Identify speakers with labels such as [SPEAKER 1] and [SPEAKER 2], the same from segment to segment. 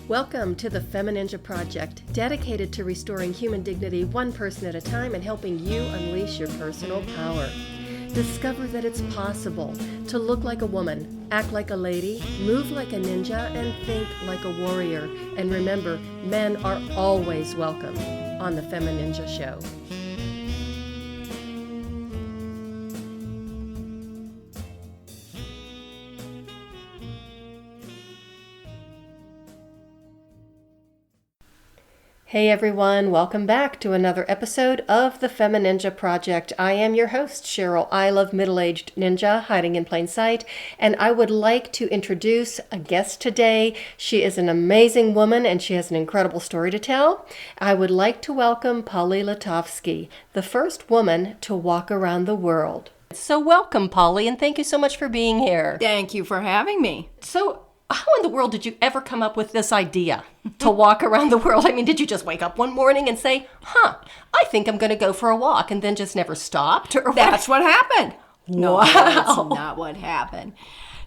[SPEAKER 1] Welcome to the FemiNinja Project, dedicated to restoring human dignity one person at a time and helping you unleash your personal power. Discover that it's possible to look like a woman, act like a lady, move like a ninja, and think like a warrior. And remember, men are always welcome on the FemiNinja Show. Hey everyone, welcome back to another episode of the FemiNinja Project. I am your host, Cheryl. I love middle-aged ninja hiding in plain sight, and I would like to introduce a guest today. She is an amazing woman and she has an incredible story to tell. I would like to welcome Polly Letofsky, the first woman to walk around the world. So welcome, Polly, and thank you so much for being here.
[SPEAKER 2] Thank you for having me.
[SPEAKER 1] So, how in the world did you ever come up with this idea to walk around the world? I mean, did you just wake up one morning and say, I think I'm going to go for a walk, and then just never stopped? Or
[SPEAKER 2] That's what happened. No,
[SPEAKER 1] Wow.
[SPEAKER 2] that's not what happened.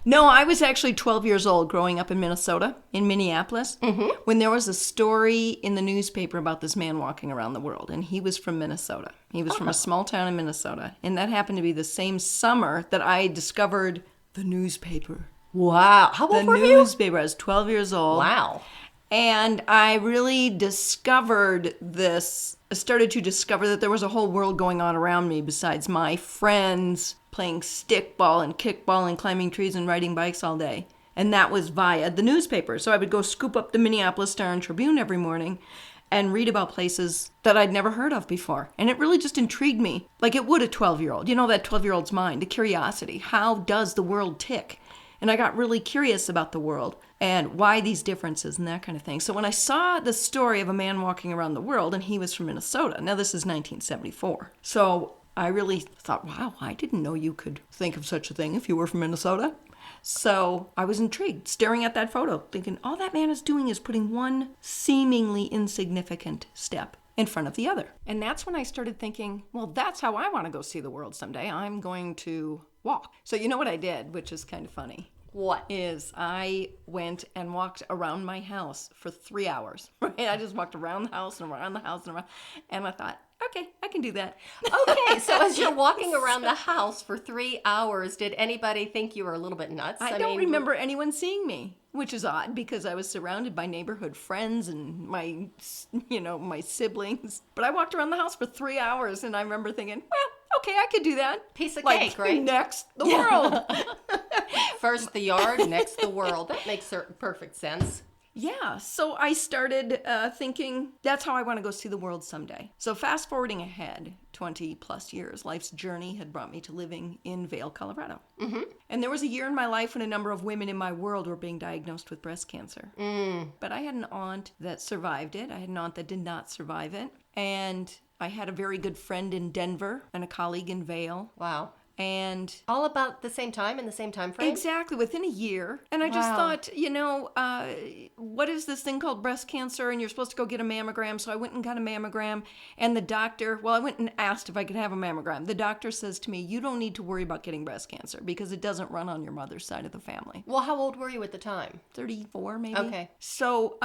[SPEAKER 2] No, I was actually 12 years old growing up in Minnesota, in Minneapolis, when there was a story in the newspaper about this man walking around the world, and he was from Minnesota. He was from a small town in Minnesota, and that happened to be the same summer that I discovered the newspaper.
[SPEAKER 1] Wow. How old were you?
[SPEAKER 2] The newspaper. I was 12 years old.
[SPEAKER 1] Wow.
[SPEAKER 2] And I really started to discover that there was a whole world going on around me besides my friends playing stickball and kickball and climbing trees and riding bikes all day. And that was via the newspaper. So I would go scoop up the Minneapolis Star and Tribune every morning and read about places that I'd never heard of before. And it really just intrigued me, like it would a 12-year-old. You know, that 12-year-old's mind, the curiosity. How does the world tick? And I got really curious about the world and why these differences and that kind of thing. So when I saw the story of a man walking around the world, and he was from Minnesota, now this is 1974. So I really thought, wow, I didn't know you could think of such a thing if you were from Minnesota. So I was intrigued, staring at that photo, thinking all that man is doing is putting one seemingly insignificant step in front of the other. And that's when I started thinking, well, that's how I want to go see the world someday. I'm going to walk. So you know what I did, which is kind of funny?
[SPEAKER 1] What?
[SPEAKER 2] Is I went and walked around my house for 3 hours. Right? I just walked around the house and around the house and around. And I thought, okay, I can do that.
[SPEAKER 1] Okay, so as you're walking around the house for 3 hours, did anybody think you were a little bit nuts?
[SPEAKER 2] I don't remember anyone seeing me, which is odd because I was surrounded by neighborhood friends and my siblings. But I walked around the house for 3 hours and I remember thinking, well, okay, I could do that.
[SPEAKER 1] Piece of cake, right?
[SPEAKER 2] Next, the world.
[SPEAKER 1] First the yard, next the world. That makes perfect sense.
[SPEAKER 2] Yeah, so I started thinking, that's how I want to go see the world someday. So fast forwarding ahead, 20 plus years, life's journey had brought me to living in Vail, Colorado. And there was a year in my life when a number of women in my world were being diagnosed with breast cancer. But I had an aunt that survived it. I had an aunt that did not survive it. And I had a very good friend in Denver and a colleague in Vail.
[SPEAKER 1] Wow.
[SPEAKER 2] And
[SPEAKER 1] all about the same time, in the same time frame?
[SPEAKER 2] Exactly, within a year. And I just thought, what is this thing called breast cancer? And you're supposed to go get a mammogram. So I went and got a mammogram. And the doctor, I went and asked if I could have a mammogram. The doctor says to me, you don't need to worry about getting breast cancer because it doesn't run on your mother's side of the family.
[SPEAKER 1] Well, how old were you at the time?
[SPEAKER 2] 34, maybe.
[SPEAKER 1] Okay.
[SPEAKER 2] So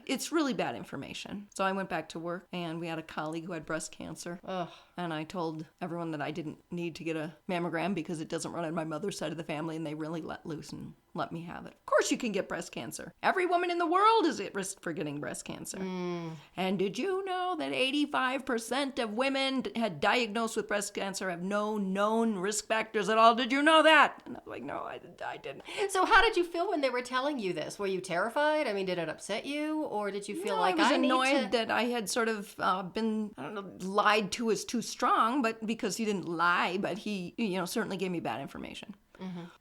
[SPEAKER 2] it's really bad information. So I went back to work and we had a colleague who had breast cancer.
[SPEAKER 1] Ugh.
[SPEAKER 2] And I told everyone that I didn't need to get a mammogram because it doesn't run on my mother's side of the family, and they really let loose and let me have it. Of course you can get breast cancer. Every woman in the world is at risk for getting breast cancer. And did you know that 85% of women had diagnosed with breast cancer have no known risk factors at all? Did you know that? And I was like, no, I didn't.
[SPEAKER 1] So how did you feel when they were telling you this? Were you terrified? I mean, did it upset you? Or did you feel like
[SPEAKER 2] I was annoyed that I had sort of been, lied to is too strong, but because he didn't lie, but he, certainly gave me bad information.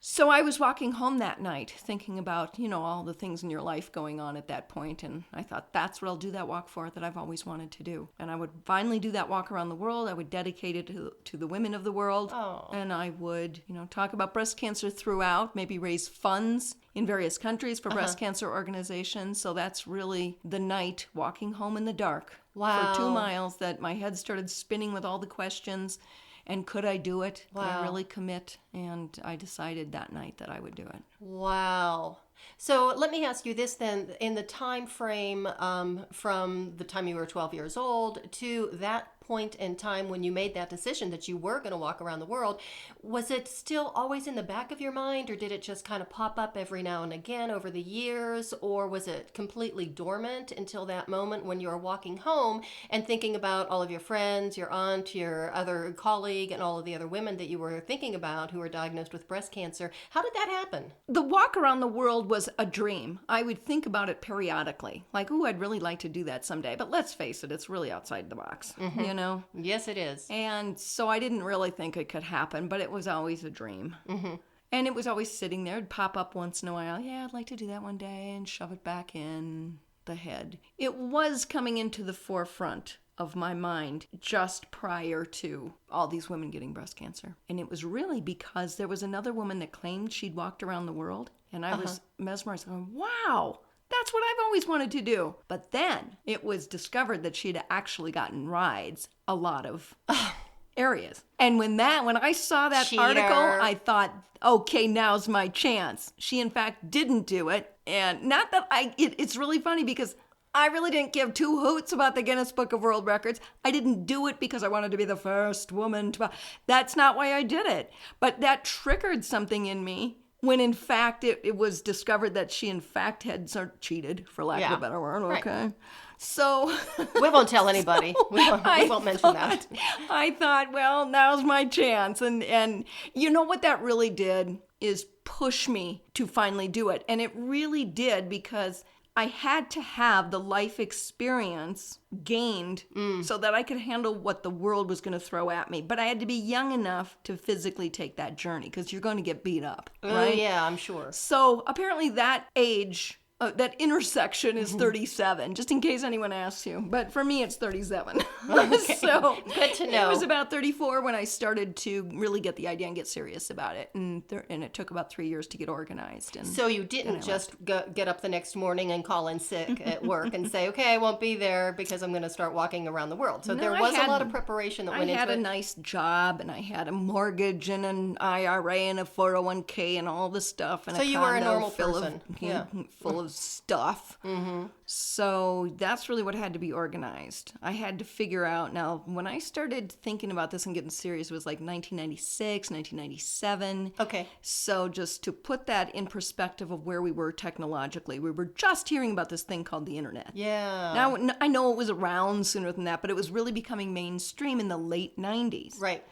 [SPEAKER 2] So I was walking home that night thinking about, all the things in your life going on at that point. And I thought, that's what I'll do that walk for that I've always wanted to do. And I would finally do that walk around the world. I would dedicate it to the women of the world.
[SPEAKER 1] Oh.
[SPEAKER 2] And I would, talk about breast cancer throughout, maybe raise funds in various countries for breast cancer organizations. So that's really the night walking home in the dark for 2 miles that my head started spinning with all the questions. And could I do it? Could I really commit? And I decided that night that I would do it.
[SPEAKER 1] Wow. So let me ask you this then: in the time frame from the time you were 12 years old to that point in time when you made that decision that you were going to walk around the world, was it still always in the back of your mind, or did it just kind of pop up every now and again over the years, or was it completely dormant until that moment when you were walking home and thinking about all of your friends, your aunt, your other colleague, and all of the other women that you were thinking about who were diagnosed with breast cancer? How did that happen?
[SPEAKER 2] The walk around the world was a dream. I would think about it periodically, like, ooh, I'd really like to do that someday. But let's face it, it's really outside the box, you know?
[SPEAKER 1] Yes, it is.
[SPEAKER 2] And so I didn't really think it could happen, but it was always a dream. And it was always sitting there. It'd pop up once in a while. Yeah, I'd like to do that one day, and shove it back in the head. It was coming into the forefront of my mind just prior to all these women getting breast cancer. And it was really because there was another woman that claimed she'd walked around the world. And I was mesmerized, going, wow, that's what I've always wanted to do. But then it was discovered that she'd actually gotten rides a lot of areas. And when I saw that
[SPEAKER 1] Cheater.
[SPEAKER 2] article, I thought, okay, now's my chance. She, in fact, didn't do it. And not that it's really funny because I really didn't give two hoots about the Guinness Book of World Records. I didn't do it because I wanted to be the first woman to. That's not why I did it. But that triggered something in me when, in fact, it was discovered that she, in fact, had sort of cheated, for lack of a better word. Okay. Right. So.
[SPEAKER 1] We won't tell anybody. We won't mention that.
[SPEAKER 2] I thought, well, now's my chance. And you know what that really did is push me to finally do it. And it really did, because I had to have the life experience gained so that I could handle what the world was going to throw at me. But I had to be young enough to physically take that journey, because you're going to get beat up, right?
[SPEAKER 1] Yeah, I'm sure.
[SPEAKER 2] So apparently that age, that intersection is 37, just in case anyone asks you. But for me, it's 37.
[SPEAKER 1] Okay.
[SPEAKER 2] So
[SPEAKER 1] good to know.
[SPEAKER 2] It was about 34 when I started to really get the idea and get serious about it. And it took about 3 years to get organized. And
[SPEAKER 1] so you didn't just get up the next morning and call in sick at work and say, okay, I won't be there because I'm going to start walking around the world. So there was a lot of preparation that went into it.
[SPEAKER 2] I had a nice job, and I had a mortgage and an IRA and a 401k and all this stuff. And
[SPEAKER 1] so you were a normal person.
[SPEAKER 2] Full of stuff. So that's really what had to be organized. I had to figure out, now when I started thinking about this and getting serious, it was like 1996, 1997.
[SPEAKER 1] Okay.
[SPEAKER 2] So just to put that in perspective of where we were technologically, we were just hearing about this thing called the internet.
[SPEAKER 1] Yeah.
[SPEAKER 2] Now I know it was around sooner than that, but it was really becoming mainstream in the late 90s.
[SPEAKER 1] Right.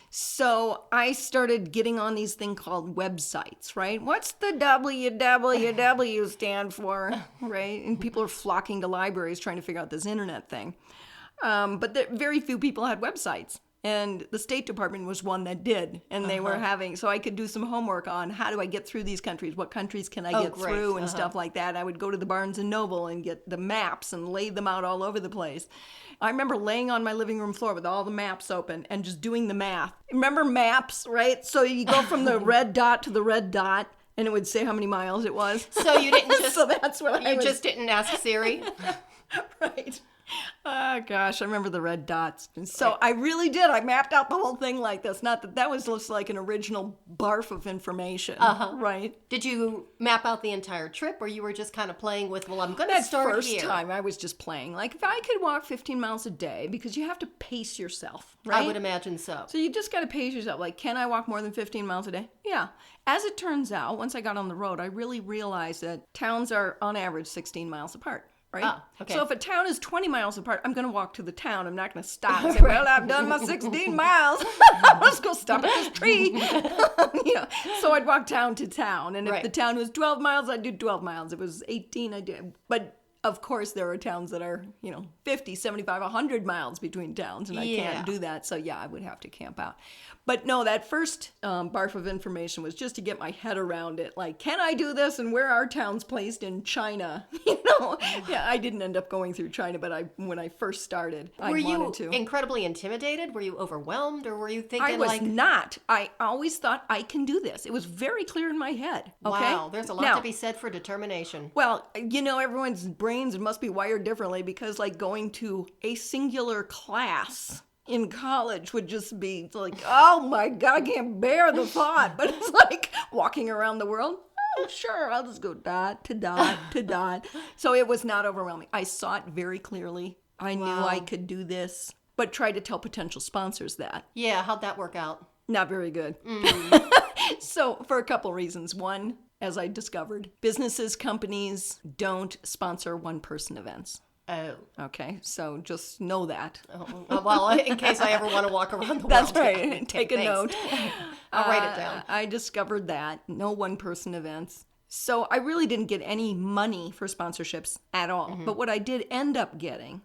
[SPEAKER 2] So I started getting on these things called websites, right? What's the www stand for, right? And people are flocking to libraries trying to figure out this internet thing. But very few people had websites. And the State Department was one that did. And they were so I could do some homework on how do I get through these countries? What countries can I get through and stuff like that. I would go to the Barnes & Noble and get the maps and lay them out all over the place. I remember laying on my living room floor with all the maps open and just doing the math. Remember maps, right? So you go from the red dot to the red dot, and it would say how many miles it was.
[SPEAKER 1] So you didn't just...
[SPEAKER 2] So that's what
[SPEAKER 1] you just didn't ask Siri?
[SPEAKER 2] Right. Oh, gosh, I remember the red dots. So I really did. I mapped out the whole thing like this. Not that was just like an original barf of information, right?
[SPEAKER 1] Did you map out the entire trip, or you were just kind of playing with, well, I'm going to start here?
[SPEAKER 2] That first time, I was just playing. Like, if I could walk 15 miles a day, because you have to pace yourself, right?
[SPEAKER 1] I would imagine so.
[SPEAKER 2] So you just got to pace yourself. Like, can I walk more than 15 miles a day? Yeah. As it turns out, once I got on the road, I really realized that towns are, on average, 16 miles apart. Right?
[SPEAKER 1] Ah, okay.
[SPEAKER 2] So if a town is 20 miles apart, I'm going to walk to the town. I'm not going to stop and say, well, I've done my 16 miles. Let's go stop at this tree. So I'd walk town to town. And if the town was 12 miles, I'd do 12 miles. If it was 18, I'd do. But of course, there are towns that are, 50, 75, 100 miles between towns. And I can't do that. So yeah, I would have to camp out. But no, that first barf of information was just to get my head around it. Like, can I do this? And where are towns placed in China? Yeah, I didn't end up going through China, but when I first started, I wanted to.
[SPEAKER 1] Were you incredibly intimidated? Were you overwhelmed? Or were you thinking
[SPEAKER 2] I was not. I always thought I can do this. It was very clear in my head. Okay?
[SPEAKER 1] Wow, there's a lot to be said for determination.
[SPEAKER 2] Well, everyone's brains must be wired differently, because like going to a singular class in college would just be like, oh my God, I can't bear the thought. But it's like walking around the world. Sure, I'll just go dot to dot to dot. So it was not overwhelming. I saw it very clearly. I knew I could do this, but tried to tell potential sponsors that.
[SPEAKER 1] Yeah, how'd that work out?
[SPEAKER 2] Not very good. So for a couple reasons. One, as I discovered, businesses, companies don't sponsor one-person events.
[SPEAKER 1] Oh.
[SPEAKER 2] Okay, so just know that.
[SPEAKER 1] Oh, well, in case I ever want to walk around the world.
[SPEAKER 2] That's right.
[SPEAKER 1] Okay,
[SPEAKER 2] Take a note.
[SPEAKER 1] I'll write it down.
[SPEAKER 2] I discovered that. No one-person events. So I really didn't get any money for sponsorships at all. Mm-hmm. But what I did end up getting,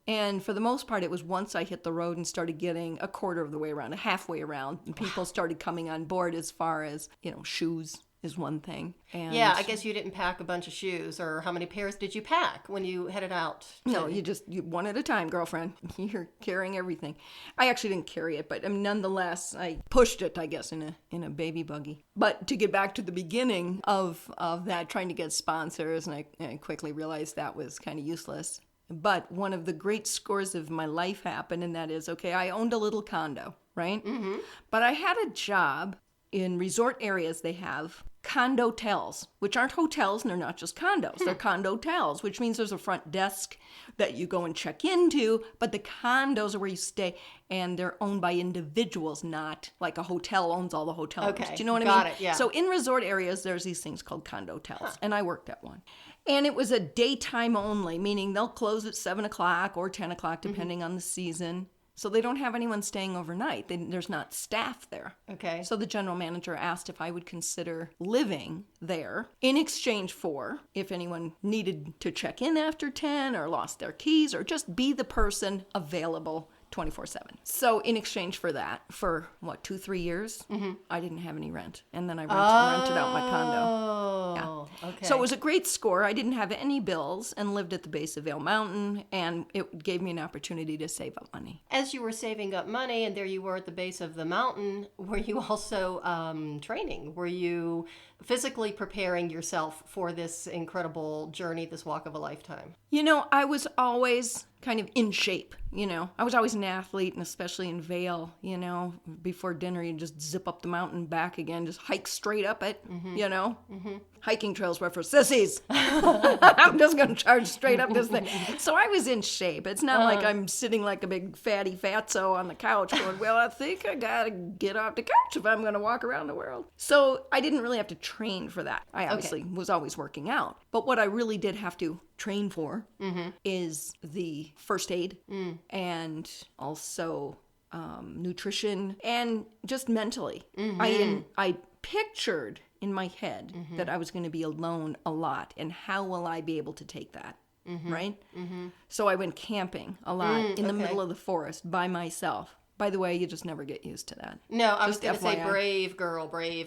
[SPEAKER 2] and for the most part, it was once I hit the road and started getting a quarter of the way around, a halfway around, and people started coming on board as far as, shoes is one thing. And
[SPEAKER 1] yeah, I guess you didn't pack a bunch of shoes, or how many pairs did you pack when you headed out?
[SPEAKER 2] No, you one at a time, girlfriend. You're carrying everything. I actually didn't carry it, but nonetheless, I pushed it, I guess, in a baby buggy. But to get back to the beginning of that, trying to get sponsors, and I quickly realized that was kind of useless. But one of the great scores of my life happened, and that is, I owned a little condo, right? Mm-hmm. But I had a job in resort areas. They have condotels, which aren't hotels, and they're not just condos. They're condotels, which means there's a front desk that you go and check into, but the condos are where you stay, and they're owned by individuals, not like a hotel owns all the hotel rooms.
[SPEAKER 1] Okay,
[SPEAKER 2] Do you know what I
[SPEAKER 1] got
[SPEAKER 2] mean?
[SPEAKER 1] it, yeah.
[SPEAKER 2] So in resort areas, there's these things called condotels, and I worked at one. And it was a daytime only, meaning they'll close at 7 o'clock or 10 o'clock, depending on the season. So they don't have anyone staying overnight. There's not staff there.
[SPEAKER 1] Okay.
[SPEAKER 2] So the general manager asked if I would consider living there in exchange for if anyone needed to check in after 10 or lost their keys or just be the person available 24/7. So in exchange for that, for 2-3 years, I didn't have any rent. And then I rented out my condo.
[SPEAKER 1] Oh, okay.
[SPEAKER 2] So it was a great score. I didn't have any bills and lived at the base of Vail Mountain, and it gave me an opportunity to save up money.
[SPEAKER 1] As you were saving up money and there you were at the base of the mountain, were you also training? Were you physically preparing yourself for this incredible journey, this walk of a lifetime?
[SPEAKER 2] I was always kind of in shape, I was always an athlete, and especially in Vail, before dinner, you just zip up the mountain back again, just hike straight up it, Hiking trails were for sissies. I'm just going to charge straight up this thing. So I was in shape. It's not like I'm sitting like a big fatty fatso on the couch going, well, I think I got to get off the couch if I'm going to walk around the world. So I didn't really have to train for that. I obviously was always working out. But what I really did have to train for is the first aid and also nutrition and just mentally. I pictured in my head that I was going to be alone a lot, and how will I be able to take that, right? So I went camping a lot in the middle of the forest by myself. By the way, you just never get used to that.
[SPEAKER 1] No, I was
[SPEAKER 2] Just
[SPEAKER 1] going to say
[SPEAKER 2] FYI.
[SPEAKER 1] Brave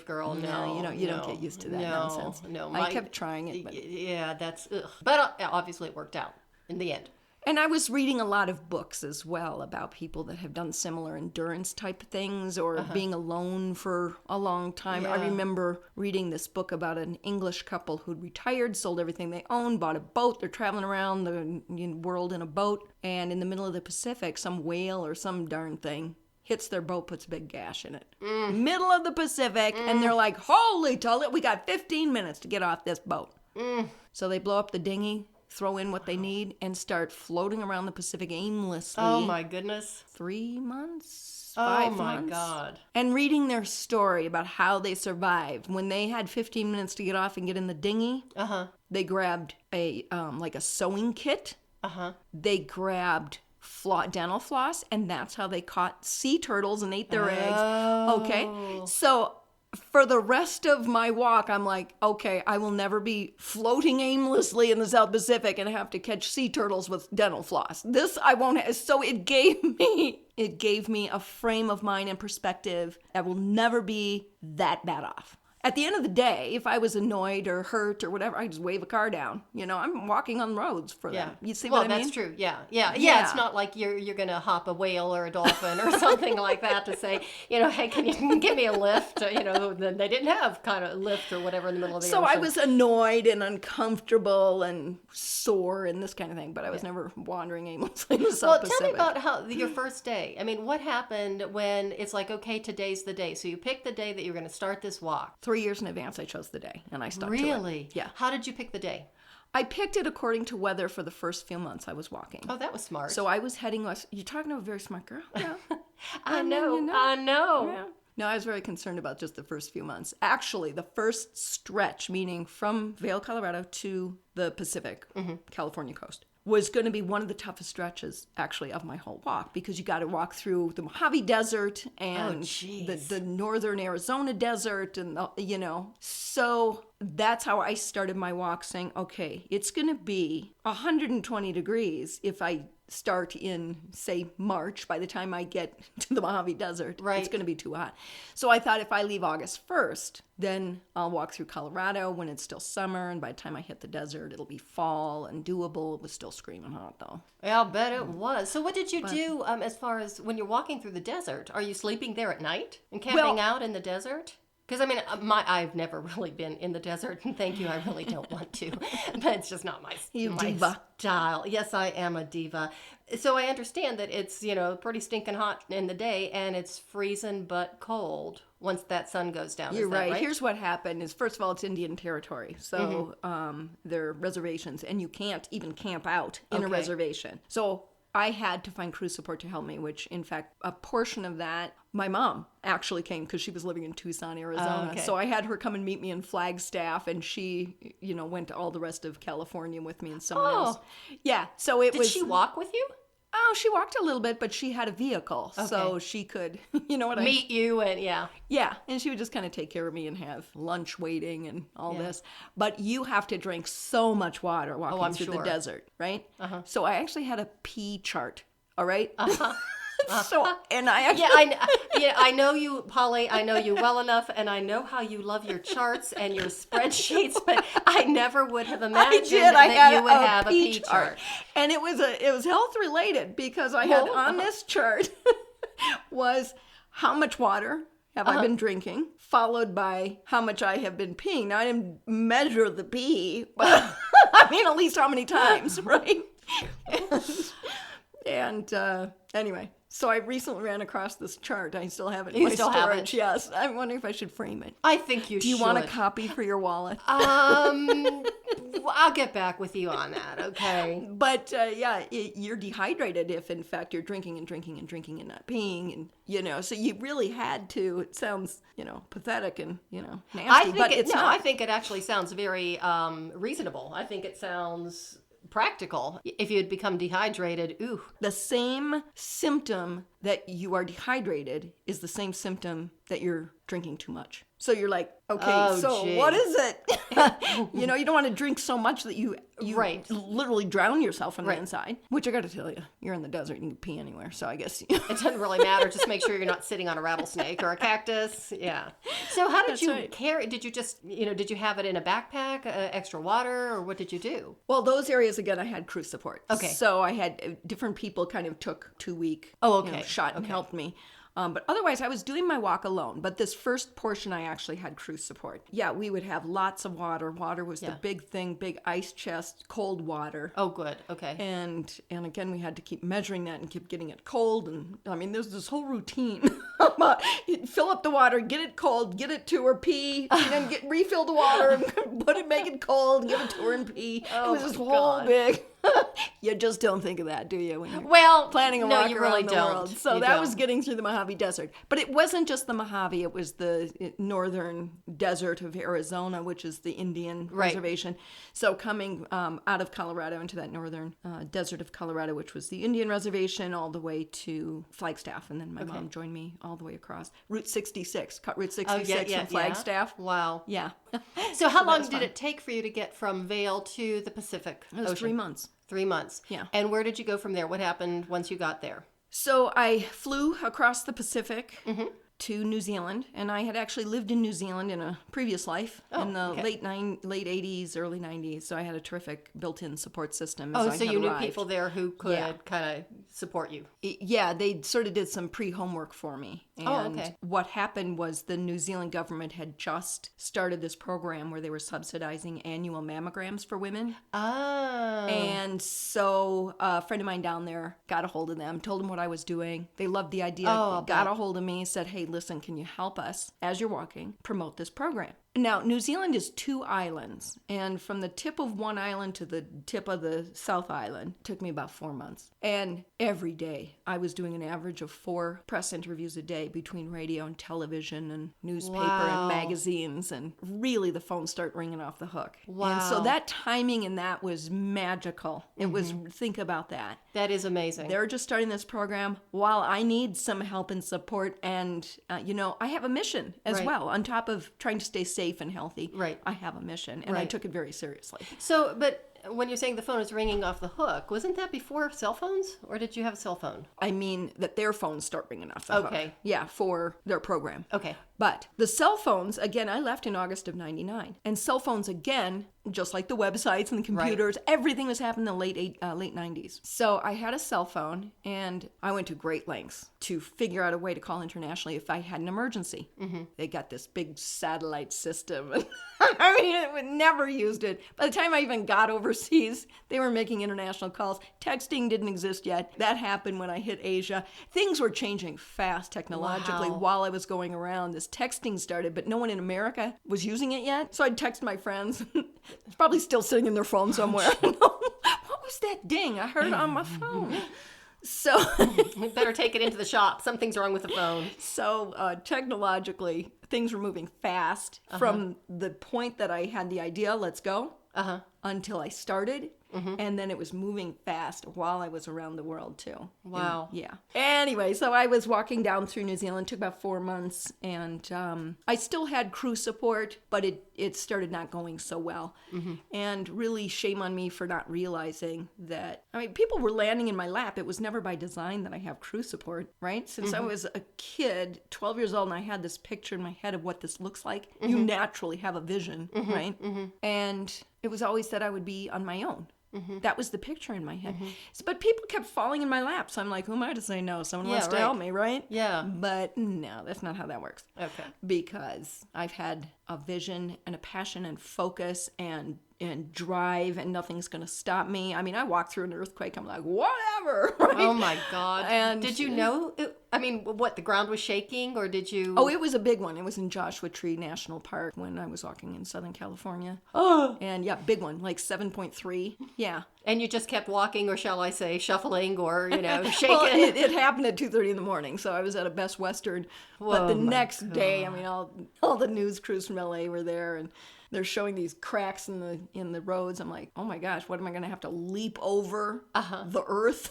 [SPEAKER 1] girl. No,
[SPEAKER 2] you don't get used to that nonsense.
[SPEAKER 1] No,
[SPEAKER 2] I kept trying it, but...
[SPEAKER 1] Yeah, that's... Ugh. But obviously it worked out in the end.
[SPEAKER 2] And I was reading a lot of books as well about people that have done similar endurance type things or being alone for a long time.
[SPEAKER 1] Yeah.
[SPEAKER 2] I remember reading this book about an English couple who'd retired, sold everything they owned, bought a boat. They're traveling around the world in a boat. And in the middle of the Pacific, some whale or some darn thing hits their boat, puts a big gash in it. Middle of the Pacific. And they're like, holy toilet, we got 15 minutes to get off this boat. So they blow up the dinghy, throw in what they need, and start floating around the Pacific aimlessly.
[SPEAKER 1] Oh my goodness.
[SPEAKER 2] 3 months? 5 months?
[SPEAKER 1] Oh my God.
[SPEAKER 2] And reading their story about how they survived. When they had 15 minutes to get off and get in the dinghy, they grabbed a sewing kit. They grabbed dental floss, and that's how they caught sea turtles and ate their eggs. Okay? So for the rest of my walk, I'm like, okay, I will never be floating aimlessly in the South Pacific and have to catch sea turtles with dental floss. This I won't have. So it gave me a frame of mind and perspective that will never be that bad off. At the end of the day, if I was annoyed or hurt or whatever, I just wave a car down. I'm walking on roads for them. You see what I mean?
[SPEAKER 1] Well, that's true. Yeah. It's not like you're going to hop a whale or a dolphin or something like that to say, hey, can you give me a lift? They didn't have kind of a lift or whatever in the middle of the ocean.
[SPEAKER 2] So I was annoyed and uncomfortable and sore and this kind of thing, but I was never wandering aimlessly in the South Pacific.
[SPEAKER 1] Tell me about how your first day. I mean, what happened when it's like, okay, today's the day. So you pick the day that you're going to start this walk.
[SPEAKER 2] 3 years in advance, I chose the day, and I stuck to it.
[SPEAKER 1] Really?
[SPEAKER 2] Yeah.
[SPEAKER 1] How did you pick the day?
[SPEAKER 2] I picked it according to weather for the first few months I was walking.
[SPEAKER 1] Oh, that was smart.
[SPEAKER 2] So I was heading west. You're talking to a very smart girl. Yeah.
[SPEAKER 1] I know.
[SPEAKER 2] Yeah. No, I was very concerned about just the first few months. Actually, the first stretch, meaning from Vail, Colorado to the Pacific, California coast, was going to be one of the toughest stretches, actually, of my whole walk, because you got to walk through the Mojave Desert and the northern Arizona desert, and So that's how I started my walk, saying, okay, it's going to be 120 degrees if I start in, say, March. By the time I get to the Mojave Desert, it's going to be too hot. So I thought if I leave August 1st, then I'll walk through Colorado when it's still summer, and by the time I hit the desert, it'll be fall and doable. It was still screaming hot, though.
[SPEAKER 1] Yeah, I'll bet it was. So what did you do as far as when you're walking through the desert? Are you sleeping there at night and camping out in the desert? Because, I mean, I've never really been in the desert, and thank you, I really don't want to. But it's just not my
[SPEAKER 2] diva
[SPEAKER 1] style. Yes, I am a diva. So I understand that it's, pretty stinking hot in the day, and it's freezing but cold once that sun goes down.
[SPEAKER 2] You're
[SPEAKER 1] Is that right.
[SPEAKER 2] Here's what happened is, first of all, it's Indian territory. So there are reservations, and you can't even camp out in a reservation. So I had to find crew support to help me, which, in fact, a portion of that, my mom actually came because she was living in Tucson, Arizona. So I had her come and meet me in Flagstaff, and she, went to all the rest of California with me and someone else. Yeah, so it was...
[SPEAKER 1] Did she walk with you?
[SPEAKER 2] Oh, she walked a little bit, but she had a vehicle, so she could,
[SPEAKER 1] meet you and
[SPEAKER 2] Yeah, and she would just kind of take care of me and have lunch waiting and all this. But you have to drink so much water walking through the desert, right? So I actually had a pee chart, all right? So, and I actually...
[SPEAKER 1] I know you, Polly. I know you well enough, and I know how you love your charts and your spreadsheets, but I never would have imagined that you would have a pee chart.
[SPEAKER 2] And it was health related, because I had on this chart was how much water have I been drinking, followed by how much I have been peeing. Now, I didn't measure the pee, but I mean, at least how many times, right? And anyway, so I recently ran across this chart. I still have it in my storage.
[SPEAKER 1] Have it?
[SPEAKER 2] Yes. I'm wondering if I should frame it.
[SPEAKER 1] I think you should.
[SPEAKER 2] Do you want a copy for your wallet?
[SPEAKER 1] I'll get back with you on that, okay?
[SPEAKER 2] But you're dehydrated if, in fact, you're drinking and drinking and drinking and not peeing, and so you really had to. It sounds, pathetic and nasty, but it's not.
[SPEAKER 1] I think it actually sounds very reasonable. I think it sounds practical. If you had become dehydrated, ooh.
[SPEAKER 2] The same symptom that you are dehydrated is the same symptom that you're drinking too much. So you're like, okay, what is it? You don't want to drink so much that you literally drown yourself on the inside. Which I got to tell you, you're in the desert, you can pee anywhere. So I guess
[SPEAKER 1] it doesn't really matter. Just make sure you're not sitting on a rattlesnake or a cactus. Yeah. So how did you carry? Did you just, did you have it in a backpack, extra water, or what did you do?
[SPEAKER 2] Well, those areas again, I had crew support.
[SPEAKER 1] Okay.
[SPEAKER 2] So I had different people kind of took 2-week. Shot and helped me. But otherwise, I was doing my walk alone. But this first portion, I actually had crew support. Yeah, we would have lots of water. Water was the big thing, big ice chest, cold water.
[SPEAKER 1] Oh, good. Okay.
[SPEAKER 2] And again, we had to keep measuring that and keep getting it cold. And I mean, there's this whole routine. You'd fill up the water, get it cold, get it to her, pee, and then refill the water and make it cold, give it to her and pee. It was this whole big... You just don't think of that, do you? When you're planning a walk around the world. So that was getting through the Mojave Desert. But it wasn't just the Mojave. It was the northern desert of Arizona, which is the Indian reservation. So coming out of Colorado into that northern desert of Colorado, which was the Indian reservation, all the way to Flagstaff. And then my mom joined me all the way across. Route 66. Cut Route 66 from Flagstaff.
[SPEAKER 1] Yeah. Wow.
[SPEAKER 2] Yeah.
[SPEAKER 1] So how long did it take for you to get from Vail to the Pacific Ocean?
[SPEAKER 2] It was 3 months.
[SPEAKER 1] 3 months.
[SPEAKER 2] Yeah.
[SPEAKER 1] And where did you go from there? What happened once you got there?
[SPEAKER 2] So I flew across the Pacific to New Zealand, and I had actually lived in New Zealand in a previous life in the late 80s, early 90s. So I had a terrific built-in support system.
[SPEAKER 1] So you knew people there who could kind of support you.
[SPEAKER 2] Yeah, they sort of did some pre-homework for me. And what happened was the New Zealand government had just started this program where they were subsidizing annual mammograms for women.
[SPEAKER 1] Oh.
[SPEAKER 2] And so a friend of mine down there got a hold of them, told them what I was doing. They loved the idea. Got a hold of me, said, hey, listen, can you help us as you're walking promote this program? Now, New Zealand is 2 islands, and from the tip of one island to the tip of the South Island took me about 4 months. And every day I was doing an average of 4 press interviews a day between radio and television and newspaper and magazines, and really the phone started ringing off the hook.
[SPEAKER 1] Wow.
[SPEAKER 2] And so that timing in that was magical. It was, think about that.
[SPEAKER 1] That is amazing.
[SPEAKER 2] They're just starting this program while I need some help and support, and I have a mission as well. On top of trying to stay safe and healthy, I have a mission, and I took it very seriously.
[SPEAKER 1] So, but when you're saying the phone is ringing off the hook, wasn't that before cell phones, or did you have a cell phone?
[SPEAKER 2] I mean that their phones start ringing off the hook. Yeah, for their program.
[SPEAKER 1] Okay.
[SPEAKER 2] But the cell phones, again, I left in August of 99. And cell phones, again, just like the websites and the computers, everything was happening in the late 90s. So I had a cell phone, and I went to great lengths to figure out a way to call internationally if I had an emergency. They got this big satellite system. I mean, I never used it. By the time I even got overseas, they were making international calls. Texting didn't exist yet. That happened when I hit Asia. Things were changing fast technologically while I was going around. This texting started, but no one in America was using it yet. So I'd text my friends. It's probably still sitting in their phone somewhere. What was that ding? I heard it on my phone. So
[SPEAKER 1] we better take it into the shop. Something's wrong with the phone.
[SPEAKER 2] So technologically, things were moving fast from the point that I had the idea, let's go, until I started. And then it was moving fast while I was around the world too.
[SPEAKER 1] Wow.
[SPEAKER 2] And, yeah. Anyway, so I was walking down through New Zealand, took about 4 months, and I still had crew support, but it started not going so well. And really shame on me for not realizing that, I mean, people were landing in my lap. It was never by design that I have crew support, right? Since I was a kid, 12 years old, and I had this picture in my head of what this looks like, you naturally have a vision, right? And it was always that I would be on my own. That was the picture in my head. But people kept falling in my lap. So I'm like, who am I to say no? Someone wants to help me, right?
[SPEAKER 1] Yeah.
[SPEAKER 2] But no, that's not how that works.
[SPEAKER 1] Okay.
[SPEAKER 2] Because I've had a vision and a passion and focus and drive, and nothing's going to stop me. I mean, I walked through an earthquake. I'm like, whatever. Right?
[SPEAKER 1] Oh, my God.
[SPEAKER 2] And
[SPEAKER 1] did you know? What, the ground was shaking, or did you?
[SPEAKER 2] Oh, it was a big one. It was in Joshua Tree National Park when I was walking in Southern California. Oh. And yeah, big one, like 7.3. Yeah.
[SPEAKER 1] And you just kept walking, or shall I say, shuffling, or, shaking?
[SPEAKER 2] Well, it happened at 2:30 in the morning, so I was at a Best Western. But the next day, I mean, all the news crews from LA were there, and they're showing these cracks in the roads. I'm like, oh my gosh, what am I going to have to leap over the earth?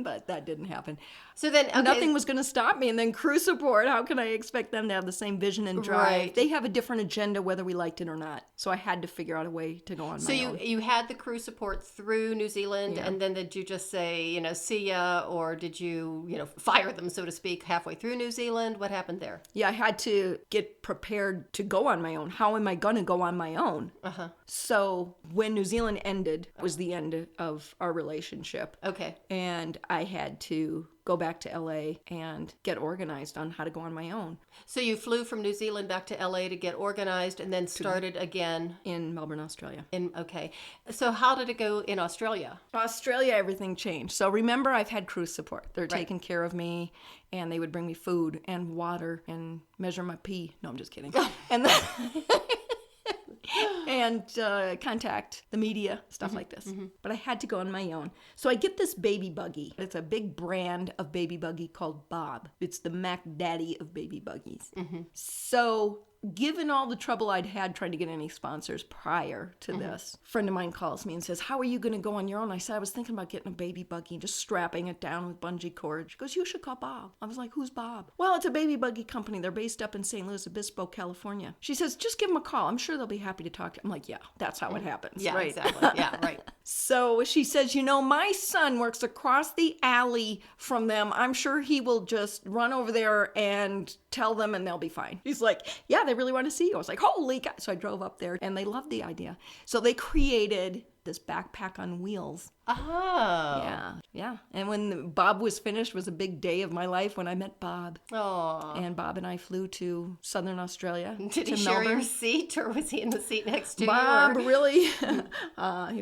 [SPEAKER 2] But that didn't happen.
[SPEAKER 1] So then
[SPEAKER 2] nothing was going to stop me. And then crew support, how can I expect them to have the same vision and drive?
[SPEAKER 1] Right.
[SPEAKER 2] They have a different agenda whether we liked it or not. So I had to figure out a way to go on my own.
[SPEAKER 1] So you had the crew support through New Zealand, and then did you just say, see ya, or did you, fire them, so to speak, halfway through New Zealand? What happened there?
[SPEAKER 2] Yeah, I had to get prepared to go on my own. How am I going to go on my own? So when New Zealand ended, was the end of our relationship.
[SPEAKER 1] Okay.
[SPEAKER 2] And I had to go back to LA and get organized on how to go on my own.
[SPEAKER 1] So you flew from New Zealand back to LA to get organized, and then started again
[SPEAKER 2] in Melbourne, Australia.
[SPEAKER 1] Okay. So how did it go in Australia?
[SPEAKER 2] Australia, everything changed. So remember, I've had crew support. They're taking care of me, and they would bring me food and water and measure my pee. No, I'm just kidding. And then and contact the media, stuff like this. But I had to go on my own. So I get this baby buggy. It's a big brand of baby buggy called Bob. It's the Mac Daddy of baby buggies. So given all the trouble I'd had trying to get any sponsors prior to this, a friend of mine calls me and says, how are you going to go on your own? I said, I was thinking about getting a baby buggy and just strapping it down with bungee cord. She goes, you should call Bob. I was like, who's Bob? Well, it's a baby buggy company. They're based up in St. Louis Obispo, California. She says, just give them a call. I'm sure they'll be happy to talk to you. I'm like, yeah, that's how it happens.
[SPEAKER 1] Yeah,
[SPEAKER 2] right?
[SPEAKER 1] Exactly. Yeah, right.
[SPEAKER 2] So she says, my son works across the alley from them. I'm sure he will just run over there and tell them and they'll be fine. He's like, yeah, they really want to see you. I was like, holy God. So I drove up there and they loved the idea. So they created this backpack on wheels
[SPEAKER 1] Oh.
[SPEAKER 2] Yeah. And when Bob was finished, was a big day of my life when I met Bob.
[SPEAKER 1] Oh.
[SPEAKER 2] And Bob and I flew to Southern Australia.
[SPEAKER 1] Did he
[SPEAKER 2] to
[SPEAKER 1] share
[SPEAKER 2] Melbourne.
[SPEAKER 1] your seat, or was he in the seat next to
[SPEAKER 2] Bob,
[SPEAKER 1] you?
[SPEAKER 2] really?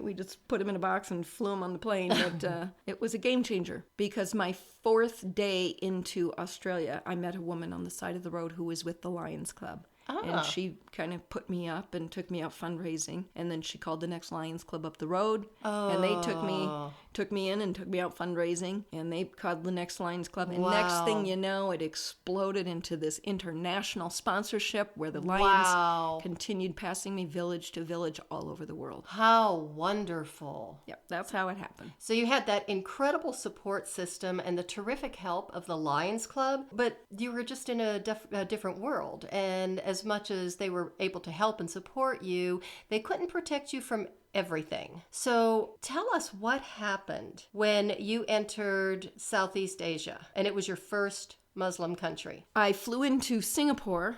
[SPEAKER 2] We just put him in a box and flew him on the plane. But it was a game changer because my 4th day into Australia, I met a woman on the side of the road who was with the Lions Club. And she kind of put me up and took me out fundraising. And then she called the next Lions Club up the road. And they took me in and took me out fundraising. And they called the next Lions Club. And next thing you know, it exploded into this international sponsorship where the Lions continued passing me village to village all over the world.
[SPEAKER 1] How wonderful.
[SPEAKER 2] Yep, that's how it happened.
[SPEAKER 1] So you had that incredible support system and the terrific help of the Lions Club, but you were just in a different world. And as much as they were able to help and support you, they couldn't protect you from everything. So tell us what happened when you entered Southeast Asia and it was your first Muslim country.
[SPEAKER 2] I flew into Singapore,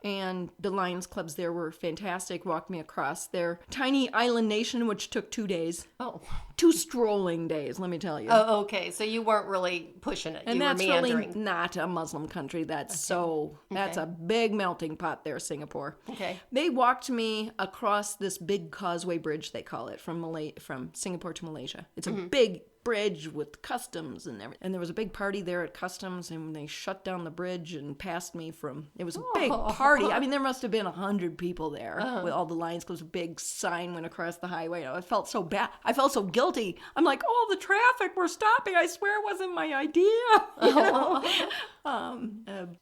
[SPEAKER 2] and the Lions Clubs there were fantastic, walked me across their tiny island nation, which took 2 days.
[SPEAKER 1] Oh.
[SPEAKER 2] 2 strolling days, let me tell you.
[SPEAKER 1] Oh, okay. So you weren't really pushing it.
[SPEAKER 2] And
[SPEAKER 1] you
[SPEAKER 2] that's
[SPEAKER 1] were meandering.
[SPEAKER 2] really not a Muslim country. That's that's a big melting pot there, Singapore.
[SPEAKER 1] Okay.
[SPEAKER 2] They walked me across this big causeway bridge, they call it, from Singapore to Malaysia. It's a big bridge with customs and everything. And there was a big party there at customs, and they shut down the bridge and passed me from. It was a big party. I mean, there must have been 100 people there with all the Lions Clubs. A big sign went across the highway. I felt so bad. I felt so guilty. I'm like, oh, the traffic, we're stopping. I swear it wasn't my idea. You know?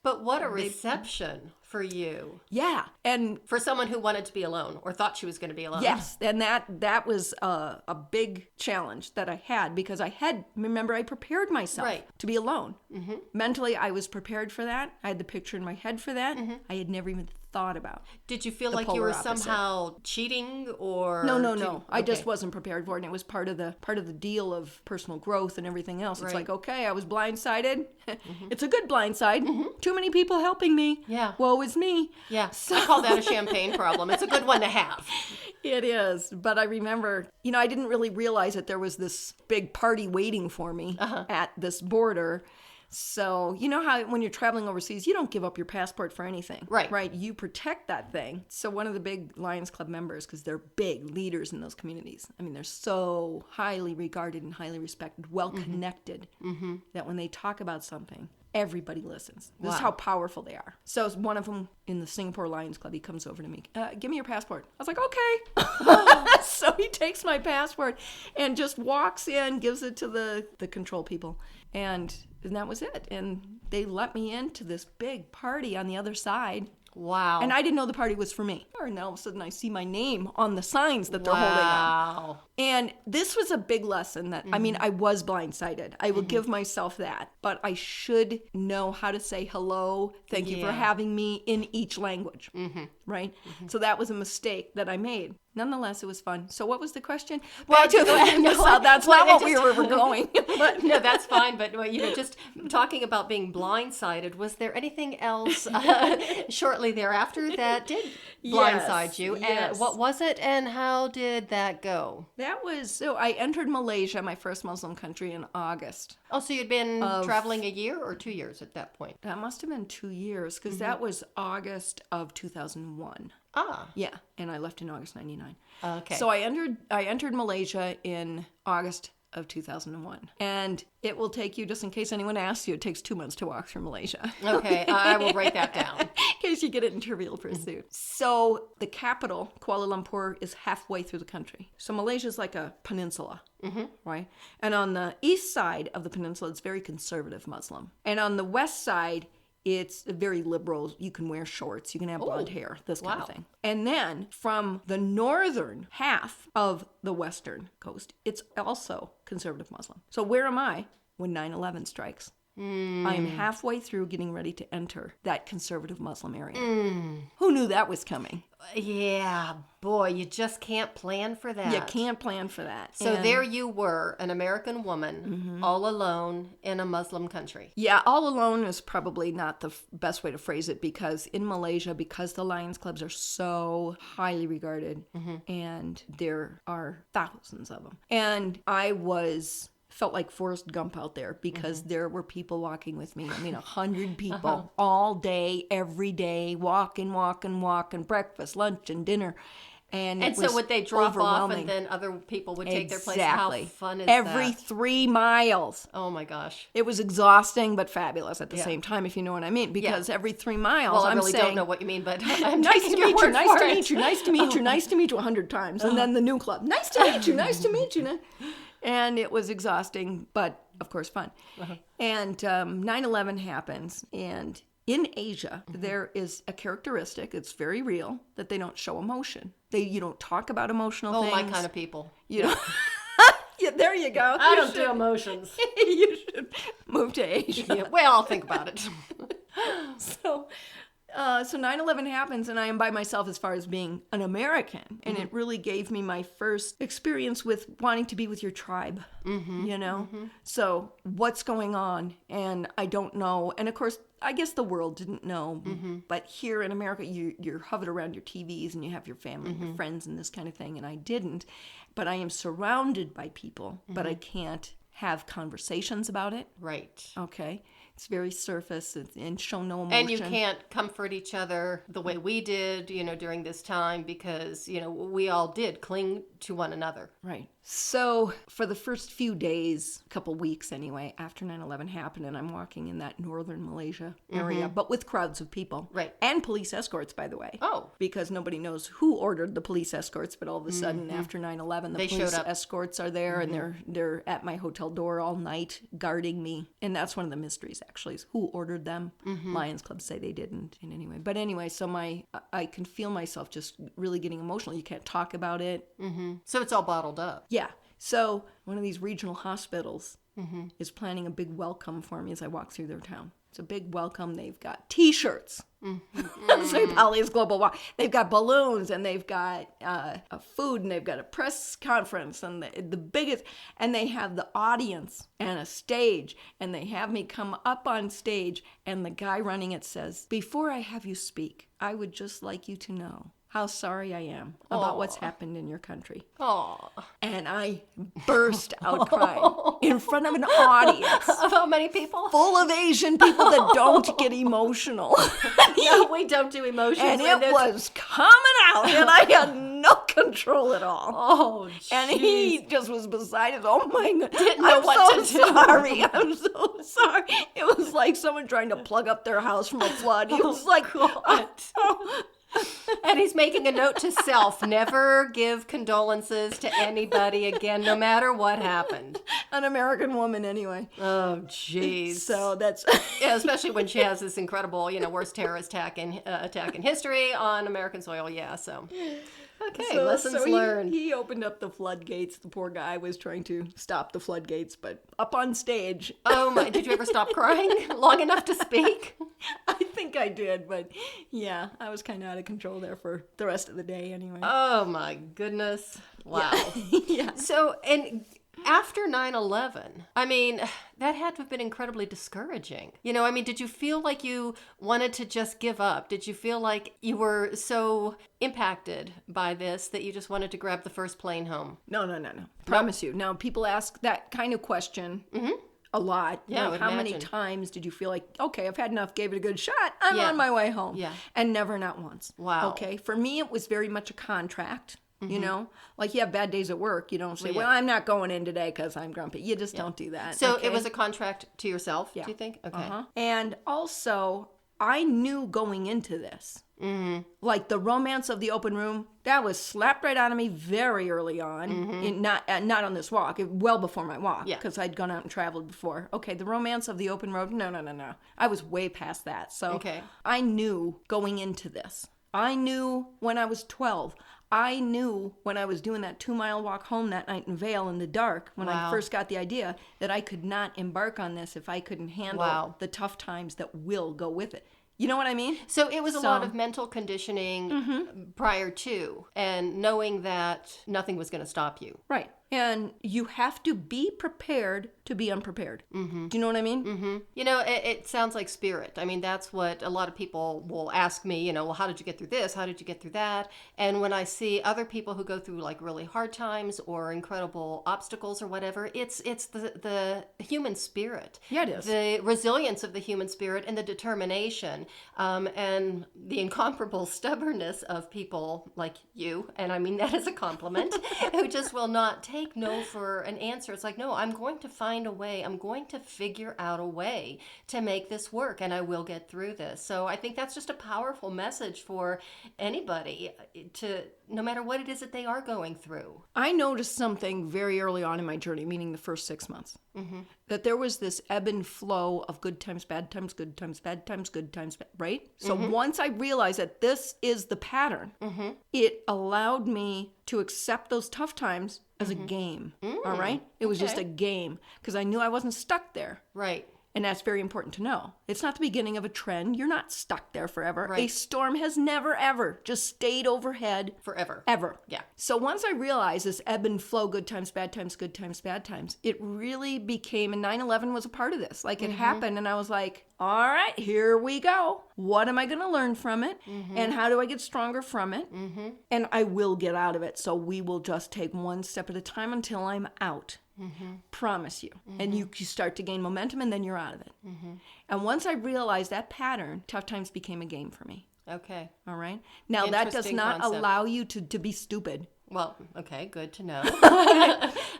[SPEAKER 1] But what a reception for you.
[SPEAKER 2] Yeah, and
[SPEAKER 1] For someone who wanted to be alone or thought she was going to be alone.
[SPEAKER 2] yes, and that was a big challenge that I had because remember, I prepared myself to be alone. Mentally, I was prepared for that. I had the picture in my head for that. I had never even thought about.
[SPEAKER 1] Did you feel
[SPEAKER 2] the
[SPEAKER 1] like you were
[SPEAKER 2] polar opposite.
[SPEAKER 1] somehow cheating or?
[SPEAKER 2] No. I just wasn't prepared for it, and it was part of the deal of personal growth and everything else. It's like, okay, I was blindsided. It's a good blindside. Too many people helping me.
[SPEAKER 1] Yeah.
[SPEAKER 2] Woe is me.
[SPEAKER 1] Yeah. I call that a champagne problem. It's a good one to have.
[SPEAKER 2] It is. But I remember, I didn't really realize that there was this big party waiting for me at this border. So, you know how when you're traveling overseas, you don't give up your passport for anything. Right. You protect that thing. So one of the big Lions Club members, because they're big leaders in those communities, I mean, they're so highly regarded and highly respected, well-connected, that when they talk about something, everybody listens. This is how powerful they are. So one of them in the Singapore Lions Club, he comes over to me, give me your passport. I was like, okay. So he takes my passport and just walks in, gives it to the control people. And that was it. And they let me into this big party on the other side.
[SPEAKER 1] Wow.
[SPEAKER 2] And I didn't know the party was for me. And all of a sudden I see my name on the signs that they're holding up. And this was a big lesson that, I mean, I was blindsided. I will give myself that. But I should know how to say hello, thank you for having me in each language. Right? So that was a mistake that I made. Nonetheless, it was fun. So what was the question?
[SPEAKER 1] Well,
[SPEAKER 2] that's not what we were going.
[SPEAKER 1] But, no, that's fine. But just talking about being blindsided, was there anything else shortly thereafter that did blindside you?
[SPEAKER 2] Yes.
[SPEAKER 1] And what was it, and how did that go?
[SPEAKER 2] So I entered Malaysia, my first Muslim country, in August.
[SPEAKER 1] Oh, so you'd been traveling a year or 2 years at that point?
[SPEAKER 2] That must have been 2 years, because that was August of 2001.
[SPEAKER 1] Ah.
[SPEAKER 2] Yeah, and I left in August 99.
[SPEAKER 1] Okay.
[SPEAKER 2] So I entered Malaysia in August of 2001. And it will take you, just in case anyone asks you, it takes 2 months to walk through Malaysia.
[SPEAKER 1] Okay, I will write that down.
[SPEAKER 2] In case you get it in Trivial Pursuit. So the capital, Kuala Lumpur, is halfway through the country. So Malaysia is like a peninsula, right? And on the east side of the peninsula, it's very conservative Muslim. And on the west side, it's very liberal. You can wear shorts. You can have blonde hair, this kind of thing. And then from the northern half of the western coast, it's also conservative Muslim. So where am I when 9/11 strikes? I am halfway through getting ready to enter that conservative Muslim area. Who knew that was coming?
[SPEAKER 1] Yeah, boy, you just can't plan for that.
[SPEAKER 2] You can't plan for that.
[SPEAKER 1] So there you were, an American woman, all alone in a Muslim country.
[SPEAKER 2] Yeah, all alone is probably not the best way to phrase it, because in Malaysia, because the Lions Clubs are so highly regarded, and there are thousands of them. And I felt like Forrest Gump out there, because there were people walking with me. I mean, 100 people all day, every day, walking, breakfast, lunch, and dinner. And
[SPEAKER 1] so would they drop off and then other people would take their place? How fun is that?
[SPEAKER 2] Every 3 miles.
[SPEAKER 1] Oh my gosh.
[SPEAKER 2] It was exhausting but fabulous at the same time, if you know what I mean. Because every 3 miles,
[SPEAKER 1] well, I
[SPEAKER 2] I'm
[SPEAKER 1] really
[SPEAKER 2] saying,
[SPEAKER 1] don't know what you mean, but I'm
[SPEAKER 2] nice
[SPEAKER 1] taking
[SPEAKER 2] to
[SPEAKER 1] your
[SPEAKER 2] meet you,
[SPEAKER 1] word
[SPEAKER 2] nice
[SPEAKER 1] for
[SPEAKER 2] to
[SPEAKER 1] it.
[SPEAKER 2] meet you, nice to meet you, nice to meet you 100 times. And then the new club, nice to meet you, nice to meet you. And it was exhausting, but of course fun. And 9/11 happens, and in Asia, there is a characteristic, it's very real, that they don't show emotion. You don't talk about emotional things.
[SPEAKER 1] Oh, my kind of people.
[SPEAKER 2] You don't. Yeah, there you go.
[SPEAKER 1] I don't do emotions.
[SPEAKER 2] You should move to Asia.
[SPEAKER 1] Yeah, well, I'll think about it.
[SPEAKER 2] So 9/11 happens, and I am by myself as far as being an American, and it really gave me my first experience with wanting to be with your tribe, you know? So what's going on? And I don't know. And of course, I guess the world didn't know, but here in America, you're hovered around your TVs and you have your family and your friends and this kind of thing, and I didn't. But I am surrounded by people, but I can't have conversations about it.
[SPEAKER 1] Right.
[SPEAKER 2] Okay. It's very surface and show no emotion.
[SPEAKER 1] And you can't comfort each other the way we did, during this time, because, we all did cling to one another.
[SPEAKER 2] Right. So for the first few days, a couple weeks anyway, after 9/11 happened, and I'm walking in that northern Malaysia area, but with crowds of people.
[SPEAKER 1] Right.
[SPEAKER 2] And police escorts, by the way.
[SPEAKER 1] Oh.
[SPEAKER 2] Because nobody knows who ordered the police escorts, but all of a sudden after 9/11, the police escorts are there, and they're at my hotel door all night guarding me. And that's one of the mysteries, actually, is who ordered them. Lions Club say they didn't in any way. But anyway, so I can feel myself just really getting emotional. You can't talk about it.
[SPEAKER 1] So it's all bottled up.
[SPEAKER 2] Yeah. So one of these regional hospitals is planning a big welcome for me as I walk through their town. It's a big welcome. They've got T-shirts. Say Polly's Global Walk. They've got balloons, and they've got food, and they've got a press conference, and the biggest, and they have the audience and a stage, and they have me come up on stage, and the guy running it says, "Before I have you speak, I would just like you to know how sorry I am about what's happened in your country."
[SPEAKER 1] Oh.
[SPEAKER 2] And I burst out crying in front of an audience.
[SPEAKER 1] Of how many people?
[SPEAKER 2] Full of Asian people that don't get emotional.
[SPEAKER 1] No, we don't do emotions.
[SPEAKER 2] And it was coming out, and I had no control at all.
[SPEAKER 1] Oh, geez.
[SPEAKER 2] And he just was beside us. Oh my God.
[SPEAKER 1] Didn't know what to do.
[SPEAKER 2] Sorry. I'm so sorry. It was like someone trying to plug up their house from a flood. He was like,
[SPEAKER 1] God. And he's making a note to self, never give condolences to anybody again, no matter what happened.
[SPEAKER 2] An American woman, anyway.
[SPEAKER 1] Oh, jeez.
[SPEAKER 2] So that's...
[SPEAKER 1] Yeah, especially when she has this incredible, worst terrorist attack in history on American soil. Yeah, so... Okay, lessons learned.
[SPEAKER 2] He opened up the floodgates. The poor guy was trying to stop the floodgates, but up on stage...
[SPEAKER 1] Oh my, did you ever stop crying long enough to speak?
[SPEAKER 2] I think I did, but yeah, I was kind of out of control there for the rest of the day anyway.
[SPEAKER 1] Oh my goodness. Wow.
[SPEAKER 2] Yeah.
[SPEAKER 1] So, and after 9/11, I mean, that had to have been incredibly discouraging. Did you feel like you wanted to just give up? Did you feel like you were so impacted by this that you just wanted to grab the first plane home?
[SPEAKER 2] No. Promise you. Now, people ask that kind of question a lot.
[SPEAKER 1] Yeah,
[SPEAKER 2] how many times did you feel like, okay, I've had enough, gave it a good shot, I'm on my way home?
[SPEAKER 1] Yeah.
[SPEAKER 2] And never, not once.
[SPEAKER 1] Wow.
[SPEAKER 2] Okay, for me, it was very much a contract. Like you have bad days at work. You don't say, well, I'm not going in today because I'm grumpy. You just don't do that.
[SPEAKER 1] So it was a contract to yourself, do you think? Okay.
[SPEAKER 2] And also, I knew going into this, like the romance of the open room, that was slapped right out of me very early on, not on this walk, well before my walk, because I'd gone out and traveled before. Okay, the romance of the open road, no. I was way past that. So I knew going into this. I knew when I was 12. I knew when I was doing that 2-mile walk home that night in Vail in the dark, when I first got the idea, that I could not embark on this if I couldn't handle the tough times that will go with it. You know what I mean?
[SPEAKER 1] So it was a lot of mental conditioning prior to, and knowing that nothing was going to stop you.
[SPEAKER 2] Right. And you have to be prepared to be unprepared. Do you know what I mean?
[SPEAKER 1] Mm-hmm. You know, it sounds like spirit. I mean, that's what a lot of people will ask me, you know, well, how did you get through this? How did you get through that? And when I see other people who go through like really hard times or incredible obstacles or whatever, it's the human spirit.
[SPEAKER 2] Yeah, it is.
[SPEAKER 1] The resilience of the human spirit and the determination and the incomparable stubbornness of people like you, and I mean that as a compliment, who just will not take no for an answer. It's like, no, I'm going to find a way. I'm going to figure out a way to make this work, and I will get through this. So I think that's just a powerful message for anybody, to no matter what it is that they are going through.
[SPEAKER 2] I noticed something very early on in my journey, meaning the first 6 months, that there was this ebb and flow of good times, bad times, good times, bad times, good times, right? So once I realized that this is the pattern, it allowed me to accept those tough times as a game, all right? It was just a game, because I knew I wasn't stuck there.
[SPEAKER 1] Right.
[SPEAKER 2] And that's very important to know. It's not the beginning of a trend. You're not stuck there forever.
[SPEAKER 1] Right.
[SPEAKER 2] A storm has never, ever just stayed overhead.
[SPEAKER 1] Forever.
[SPEAKER 2] Ever.
[SPEAKER 1] Yeah.
[SPEAKER 2] So once I realized this ebb and flow, good times, bad times, good times, bad times, it really became, and 9/11 was a part of this. Like it happened, and I was like, all right, here we go. What am I going to learn from it? And how do I get stronger from it? And I will get out of it. So we will just take one step at a time until I'm out. Promise you. And you start to gain momentum, and then you're out of it. And once I realized that pattern, tough times became a game for me.
[SPEAKER 1] Okay.
[SPEAKER 2] All right. Now that does
[SPEAKER 1] Interesting
[SPEAKER 2] not
[SPEAKER 1] concept.
[SPEAKER 2] allow you to be stupid.
[SPEAKER 1] Well, okay, good to know.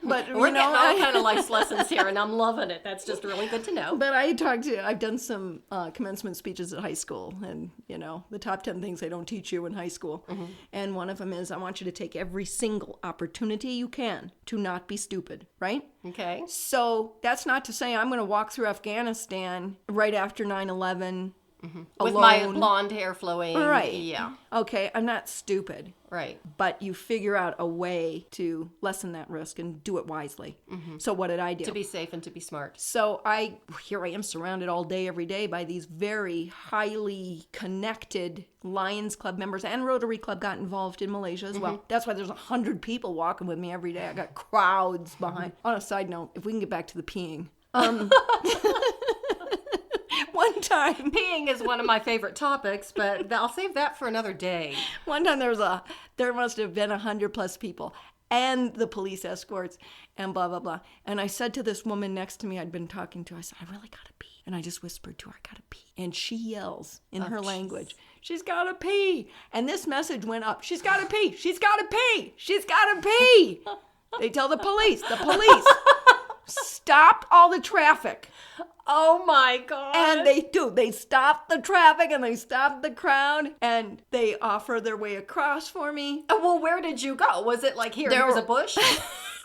[SPEAKER 2] But
[SPEAKER 1] We're getting all kind of life lessons here, and I'm loving it. That's just really good to know.
[SPEAKER 2] But I've done some commencement speeches at high school, and you know, the top 10 things they don't teach you in high school. And one of them is, I want you to take every single opportunity you can to not be stupid, right?
[SPEAKER 1] Okay.
[SPEAKER 2] So that's not to say I'm going to walk through Afghanistan right after 9/11
[SPEAKER 1] With
[SPEAKER 2] alone.
[SPEAKER 1] my blonde hair flowing.
[SPEAKER 2] Right.
[SPEAKER 1] Yeah.
[SPEAKER 2] Okay, I'm not stupid.
[SPEAKER 1] Right.
[SPEAKER 2] But you figure out a way to lessen that risk and do it wisely. So what did I do?
[SPEAKER 1] To be safe and to be smart.
[SPEAKER 2] So here I am surrounded all day, every day by these very highly connected Lions Club members, and Rotary Club got involved in Malaysia as well. That's why there's 100 people walking with me every day. I got crowds behind. On a side note, if we can get back to the peeing. One time.
[SPEAKER 1] Peeing is one of my favorite topics, but I'll save that for another day.
[SPEAKER 2] One time there must have been 100+ people and the police escorts and blah, blah, blah. And I said to this woman next to me I'd been talking to, I said, I really gotta pee. And I just whispered to her, I gotta pee. And she yells in her language, she's gotta pee. And this message went up, she's gotta pee, she's gotta pee, she's gotta pee. They tell the police stopped all the traffic.
[SPEAKER 1] Oh my God.
[SPEAKER 2] And they stop the traffic, and they stop the crowd, and they offer their way across for me.
[SPEAKER 1] Well, where did you go? Was it like here's a bush?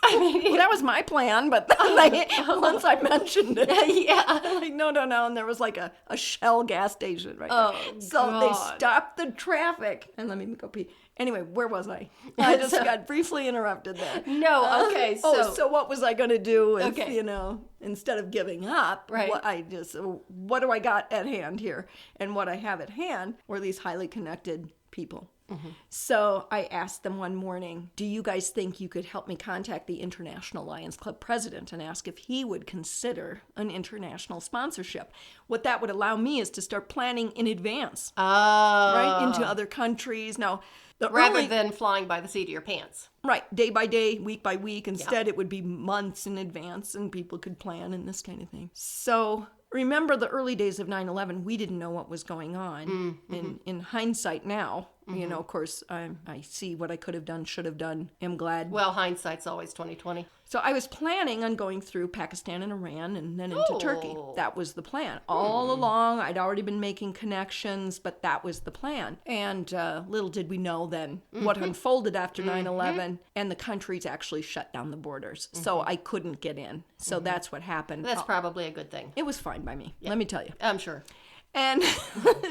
[SPEAKER 1] I mean,
[SPEAKER 2] well, that was my plan, but once I mentioned it, like, no, and there was like a Shell gas station right there. So they stopped the traffic, and let me go pee. Anyway, where was I? I just got briefly interrupted there.
[SPEAKER 1] No, okay.
[SPEAKER 2] So what was I going to do if, instead of giving up,
[SPEAKER 1] right.
[SPEAKER 2] what do I got at hand here? And what I have at hand were these highly connected people. So I asked them one morning, do you guys think you could help me contact the International Lions Club president and ask if he would consider an international sponsorship? What that would allow me is to start planning in advance, right, into other countries. Now,
[SPEAKER 1] rather than flying by the seat of your pants.
[SPEAKER 2] Right, day by day, week by week. Instead, it would be months in advance, and people could plan and this kind of thing. So remember the early days of 9/11, we didn't know what was going on. In hindsight now, of course, I see what I could have done, should have done, am glad.
[SPEAKER 1] Well, hindsight's always 20/20.
[SPEAKER 2] So I was planning on going through Pakistan and Iran and then into Turkey. That was the plan. All along, I'd already been making connections, but that was the plan. And little did we know then what unfolded after 9/11, and the countries actually shut down the borders. So I couldn't get in. So that's what happened.
[SPEAKER 1] That's probably a good thing.
[SPEAKER 2] It was fine by me, let me tell you.
[SPEAKER 1] I'm sure.
[SPEAKER 2] And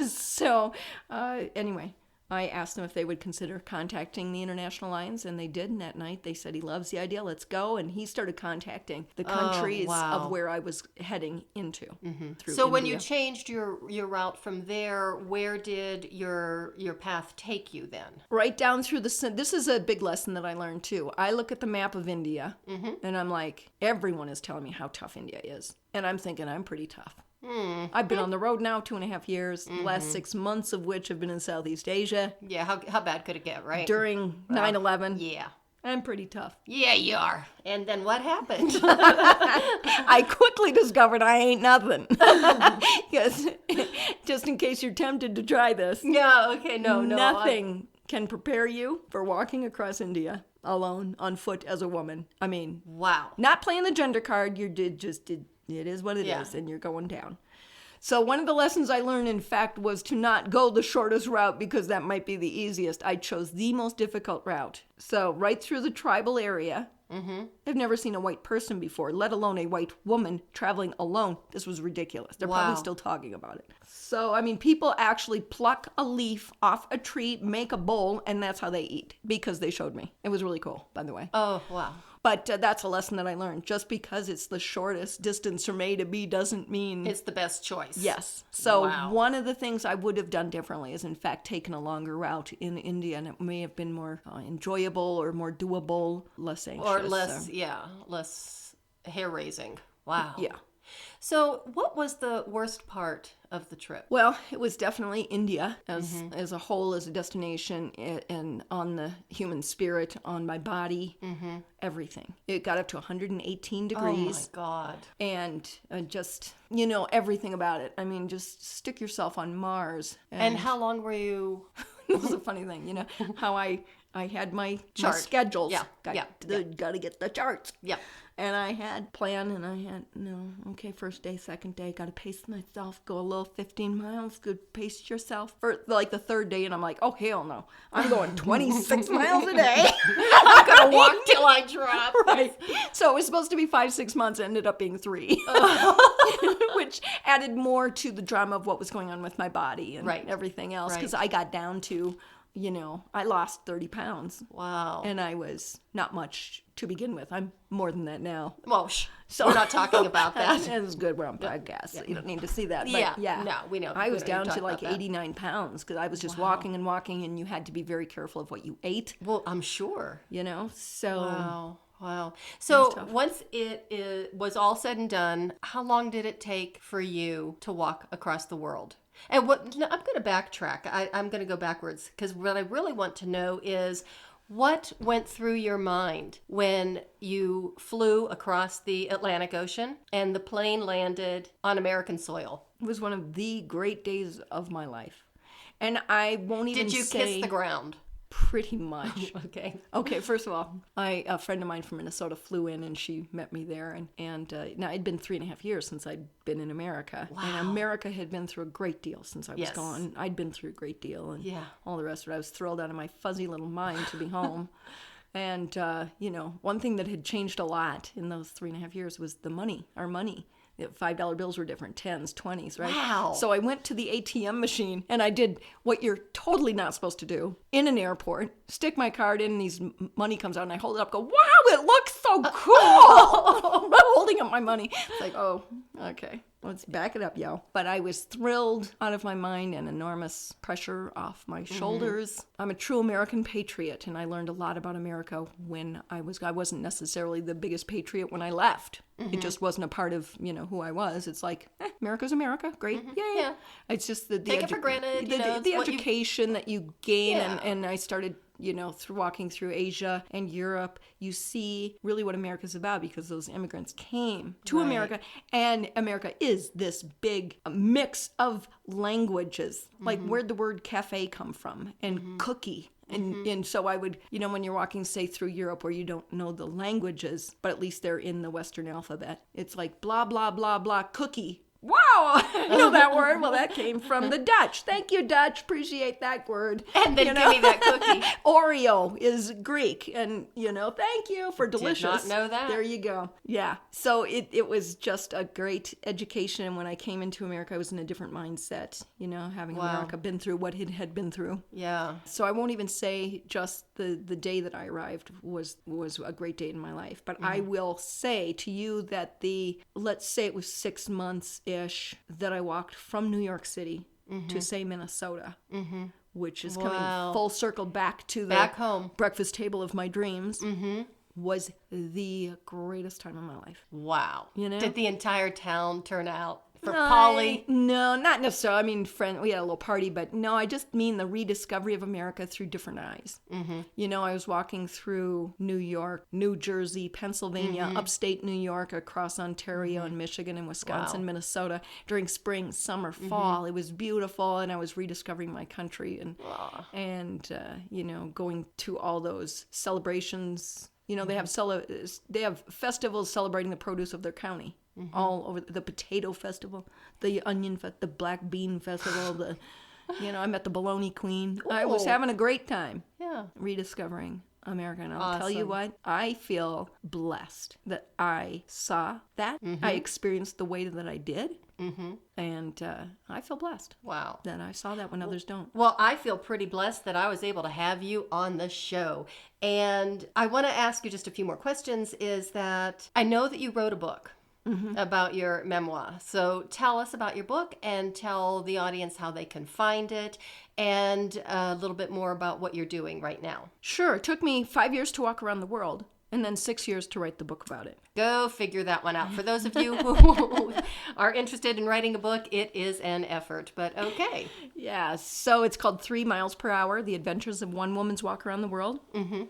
[SPEAKER 2] so, anyway, I asked them if they would consider contacting the International Alliance, and they did. And that night they said, he loves the idea, let's go. And he started contacting the countries of where I was heading into. Through
[SPEAKER 1] So
[SPEAKER 2] India.
[SPEAKER 1] when you changed your route from there, where did your path take you then?
[SPEAKER 2] Right down through this is a big lesson that I learned too. I look at the map of India and I'm like, everyone is telling me how tough India is. And I'm thinking, I'm pretty tough. I've been on the road now 2.5 years, the last 6 months of which have been in Southeast Asia.
[SPEAKER 1] Yeah, how bad could it get, right?
[SPEAKER 2] During 9/11.
[SPEAKER 1] Yeah.
[SPEAKER 2] I'm pretty tough.
[SPEAKER 1] Yeah, you are. And then what happened?
[SPEAKER 2] I quickly discovered I ain't nothing. Yes, just in case you're tempted to try this.
[SPEAKER 1] Yeah, okay, no.
[SPEAKER 2] Nothing can prepare you for walking across India alone, on foot, as a woman. I mean,
[SPEAKER 1] wow.
[SPEAKER 2] not playing the gender card, it is what it is, and you're going down. So one of the lessons I learned, in fact, was to not go the shortest route because that might be the easiest. I chose the most difficult route. So right through the tribal area. I've never seen a white person before, let alone a white woman traveling alone. This was ridiculous. They're probably still talking about it. So, I mean, people actually pluck a leaf off a tree, make a bowl, and that's how they eat, because they showed me. It was really cool, by the way.
[SPEAKER 1] Oh, wow.
[SPEAKER 2] But that's a lesson that I learned. Just because it's the shortest distance from A to B doesn't mean
[SPEAKER 1] it's the best choice.
[SPEAKER 2] Yes. So one of the things I would have done differently is, in fact, taken a longer route in India, and it may have been more enjoyable or more doable, less anxious.
[SPEAKER 1] Or less hair-raising. Wow.
[SPEAKER 2] Yeah.
[SPEAKER 1] So what was the worst part of the trip?
[SPEAKER 2] Well, it was definitely India as a whole, as a destination, and on the human spirit, on my body, everything. It got up to 118 degrees.
[SPEAKER 1] Oh my God.
[SPEAKER 2] And just, everything about it. I mean, just stick yourself on Mars.
[SPEAKER 1] And how long were you?
[SPEAKER 2] It was a funny thing, how I had my schedules.
[SPEAKER 1] Yeah.
[SPEAKER 2] Got to get the charts.
[SPEAKER 1] Yeah.
[SPEAKER 2] And I had plan, and I had, first day, second day, got to pace myself, go a little 15 miles, good, pace yourself. For like the third day, and I'm like, oh, hell no. I'm going 26 miles a day.
[SPEAKER 1] I'm going to walk till I drop.
[SPEAKER 2] Right. So it was supposed to be 5-6 months, it ended up being 3. Which added more to the drama of what was going on with my body and everything else. Because I got down to, I lost 30 pounds.
[SPEAKER 1] Wow.
[SPEAKER 2] And I was not much to begin with. I'm more than that now.
[SPEAKER 1] Well, so we're not talking about that.
[SPEAKER 2] It's good. We're on podcast, so you don't need to see that.
[SPEAKER 1] But
[SPEAKER 2] yeah.
[SPEAKER 1] No, we know.
[SPEAKER 2] I was down to like 89 pounds because I was just walking, and you had to be very careful of what you ate.
[SPEAKER 1] Well, I'm sure.
[SPEAKER 2] So...
[SPEAKER 1] Wow. So once it was all said and done, how long did it take for you to walk across the world? And I'm going to backtrack. I'm going to go backwards, because what I really want to know is what went through your mind when you flew across the Atlantic Ocean and the plane landed on American soil?
[SPEAKER 2] It was one of the great days of my life. And I won't even say...
[SPEAKER 1] Did you kiss the ground?
[SPEAKER 2] Pretty much.
[SPEAKER 1] Okay,
[SPEAKER 2] first of all, a friend of mine from Minnesota flew in, and she met me there. And now it'd been 3.5 years since I'd been in America. Wow. And America had been through a great deal since I was gone. I'd been through a great deal, and all the rest of it. I was thrilled out of my fuzzy little mind to be home. And, one thing that had changed a lot in those 3.5 years was our money. $5 bills were different, 10s, 20s, right?
[SPEAKER 1] Wow.
[SPEAKER 2] So I went to the ATM machine, and I did what you're totally not supposed to do in an airport. Stick my card in, and money comes out, and I hold it up, go, wow, it looks so cool. I'm holding up my money. It's like, oh, okay. Let's back it up, yo. But I was thrilled out of my mind, and enormous pressure off my shoulders. I'm a true American patriot, and I learned a lot about America when I wasn't necessarily the biggest patriot when I left. It just wasn't a part of, who I was. It's like, America's America. Great. Yeah. It's just
[SPEAKER 1] take it for granted.
[SPEAKER 2] The education that you gain. And I started, through walking through Asia and Europe, you see really what America's about, because those immigrants came to America. And America is this big mix of languages. Like, where'd the word cafe come from? And cookie. And so I would, when you're walking, say, through Europe where you don't know the languages, but at least they're in the Western alphabet, it's like blah, blah, blah, blah, cookie. Wow, I know that word. Well, that came from the Dutch. Thank you, Dutch. Appreciate that word.
[SPEAKER 1] And then give me that cookie.
[SPEAKER 2] Oreo is Greek, and thank you for delicious.
[SPEAKER 1] Did not know that.
[SPEAKER 2] There you go. Yeah. So it was just a great education. And when I came into America, I was in a different mindset. Having America been through what it had been through.
[SPEAKER 1] Yeah.
[SPEAKER 2] So I won't even say just the day that I arrived was a great day in my life, but I will say to you that let's say it was 6 months-ish that I walked from New York City to, say, Minnesota, which is coming full circle back to
[SPEAKER 1] back home
[SPEAKER 2] breakfast table of my dreams, was the greatest time of my life.
[SPEAKER 1] Wow.
[SPEAKER 2] You know?
[SPEAKER 1] Did the entire town turn out for Polly?
[SPEAKER 2] No, not necessarily. I mean, we had a little party, but no, I just mean the rediscovery of America through different eyes. I was walking through New York, New Jersey, Pennsylvania, upstate New York, across Ontario and Michigan and Wisconsin, Minnesota, during spring, summer, fall. It was beautiful, and I was rediscovering my country and going to all those celebrations. They have festivals celebrating the produce of their county. All over, the potato festival, the onion the black bean festival, I met the bologna queen. Ooh. I was having a great time. Yeah. Rediscovering America. And I'll tell you what, I feel blessed that I saw that. I experienced the way that I did. And I feel blessed.
[SPEAKER 1] Wow.
[SPEAKER 2] That I saw that when others don't.
[SPEAKER 1] Well, I feel pretty blessed that I was able to have you on the show. And I want to ask you just a few more questions, is that I know that you wrote a book. About your memoir. So tell us about your book and tell the audience how they can find it and a little bit more about what you're doing right now.
[SPEAKER 2] Sure. It took me 5 years to walk around the world and then 6 years to write the book about it.
[SPEAKER 1] Go figure that one out. For those of you who are interested in writing a book, it is an effort, but okay.
[SPEAKER 2] Yeah, so it's called 3 Miles Per Hour, The Adventures of One Woman's Walk Around the World.
[SPEAKER 1] I'm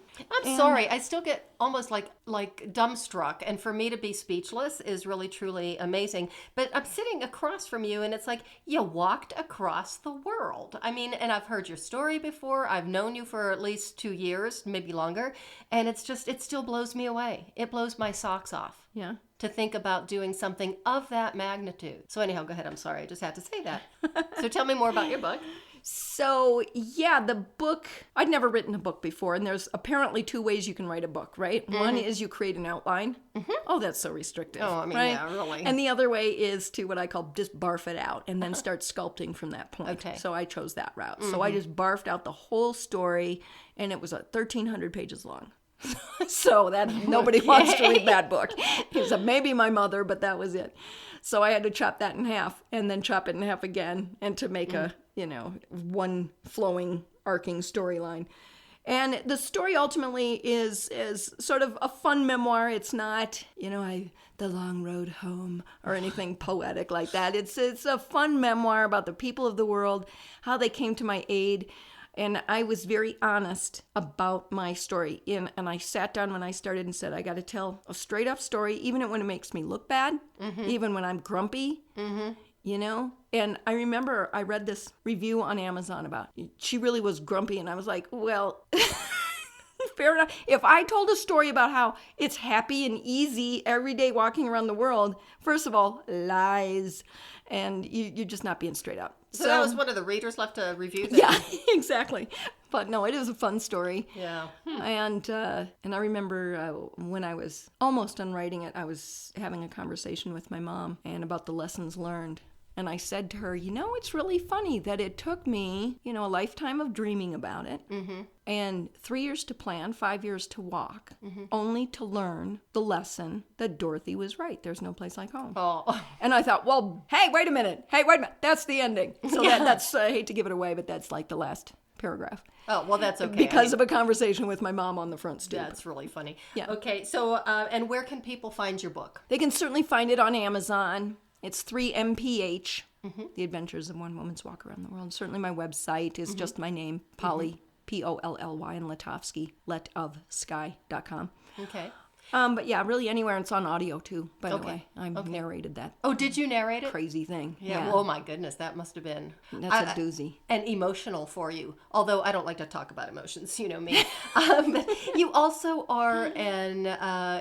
[SPEAKER 1] sorry, I still get almost like dumbstruck, and for me to be speechless is really, truly amazing. But I'm sitting across from you, and it's like, you walked across the world. I mean, and I've heard your story before. I've known you for at least 2 years, maybe longer, and it still blows me away. It blows my socks off.
[SPEAKER 2] Yeah.
[SPEAKER 1] To think about doing something of that magnitude. So anyhow, go ahead. I'm sorry. I just had to say that. So tell me more about your book.
[SPEAKER 2] So, yeah, the book, I'd never written a book before, and there's apparently 2 ways you can write a book, right? One is you create an outline. Oh, that's so restrictive.
[SPEAKER 1] Oh, I mean,
[SPEAKER 2] right?
[SPEAKER 1] yeah, really.
[SPEAKER 2] And the other way is to what I call just barf it out and then start sculpting from that point.
[SPEAKER 1] Okay.
[SPEAKER 2] So I chose that route. So I just barfed out the whole story, and it was 1,300 pages long. So that nobody wants to read that book. Except maybe my mother, but that was it. So I had to chop that in half and then chop it in half again and to make a, one flowing, arcing storyline. And the story ultimately is sort of a fun memoir. It's not, the long road home or anything poetic like that. It's a fun memoir about the people of the world, how they came to my aid. And I was very honest about my story. And I sat down when I started and said, I got to tell a straight up story, even when it makes me look bad, even when I'm grumpy, And I remember I read this review on Amazon about, she really was grumpy. And I was like, well, fair enough. If I told a story about how it's happy and easy every day walking around the world, first of all, lies. And you're just not being straight up.
[SPEAKER 1] So that was one of the readers left a review then?
[SPEAKER 2] Yeah, exactly. But no, it is a fun story.
[SPEAKER 1] Yeah.
[SPEAKER 2] And I remember when I was almost done writing it, I was having a conversation with my mom and about the lessons learned. And I said to her, it's really funny that it took me, a lifetime of dreaming about it, and 3 years to plan, 5 years to walk, only to learn the lesson that Dorothy was right. There's no place like home.
[SPEAKER 1] Oh.
[SPEAKER 2] And I thought, well, hey, wait a minute. That's the ending. So that's, I hate to give it away, but that's like the last paragraph.
[SPEAKER 1] Oh, well, that's okay.
[SPEAKER 2] Because of a conversation with my mom on the front stoop.
[SPEAKER 1] That's really funny.
[SPEAKER 2] Yeah.
[SPEAKER 1] Okay, so, and where can people find your book?
[SPEAKER 2] They can certainly find it on Amazon. It's 3MPH, The Adventures of One Woman's Walk Around the World. Certainly my website is just my name, Polly, Polly, and Letofsky, letofsky.com.
[SPEAKER 1] Okay.
[SPEAKER 2] But yeah, really anywhere. It's on audio too, by the way. I narrated that.
[SPEAKER 1] Oh, did you narrate it?
[SPEAKER 2] Crazy thing.
[SPEAKER 1] Yeah. Oh my goodness, that must have been.
[SPEAKER 2] That's a doozy.
[SPEAKER 1] And emotional for you. Although I don't like to talk about emotions, you know me. You also are an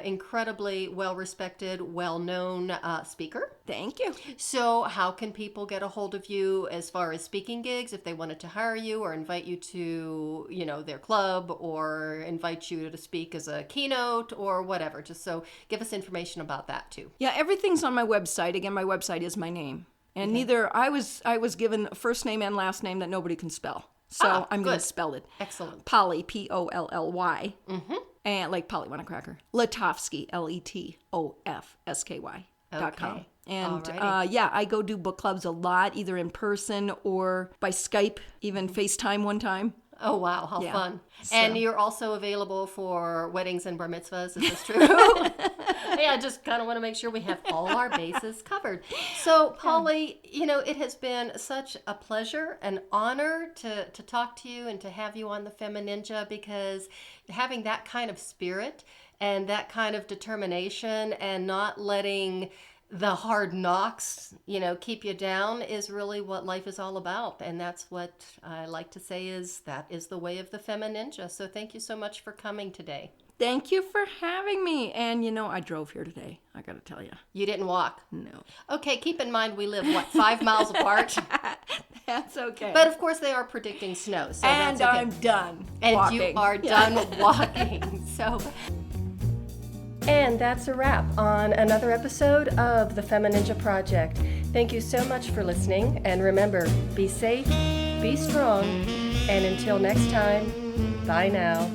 [SPEAKER 1] incredibly well-respected, well-known speaker.
[SPEAKER 2] Thank you.
[SPEAKER 1] So how can people get a hold of you as far as speaking gigs if they wanted to hire you or invite you to, their club or invite you to speak as a keynote or whatever? Just so give us information about that too.
[SPEAKER 2] Yeah, everything's on my website. Again, my website is my name. And neither I was given a first name and last name that nobody can spell. So I'm going to spell it.
[SPEAKER 1] Excellent.
[SPEAKER 2] Polly, Polly. Mm-hmm. And like Polly want a cracker. Letofsky, Letofsky.com.
[SPEAKER 1] Okay.
[SPEAKER 2] And I go do book clubs a lot, either in person or by Skype, even FaceTime one time.
[SPEAKER 1] Oh, wow. How fun.
[SPEAKER 2] So.
[SPEAKER 1] And you're also available for weddings and bar mitzvahs. Is this true? Yeah, I just kind of want to make sure we have all our bases covered. So, Polly, it has been such a pleasure, an honor to talk to you and to have you on the FemiNinja, because having that kind of spirit and that kind of determination and not letting the hard knocks, keep you down is really what life is all about. And that's what I like to say that is the way of the FemiNinja. So thank you so much for coming today.
[SPEAKER 2] Thank you for having me. And I drove here today. I got to tell you.
[SPEAKER 1] You didn't walk?
[SPEAKER 2] No.
[SPEAKER 1] Okay, keep in mind we live, 5 miles apart?
[SPEAKER 2] That's okay.
[SPEAKER 1] But of course they are predicting snow. So
[SPEAKER 2] and
[SPEAKER 1] that's okay.
[SPEAKER 2] I'm done
[SPEAKER 1] And
[SPEAKER 2] walking.
[SPEAKER 1] you are done walking. And that's a wrap on another episode of the FemiNinja Project. Thank you so much for listening. And remember, be safe, be strong, and until next time, bye now.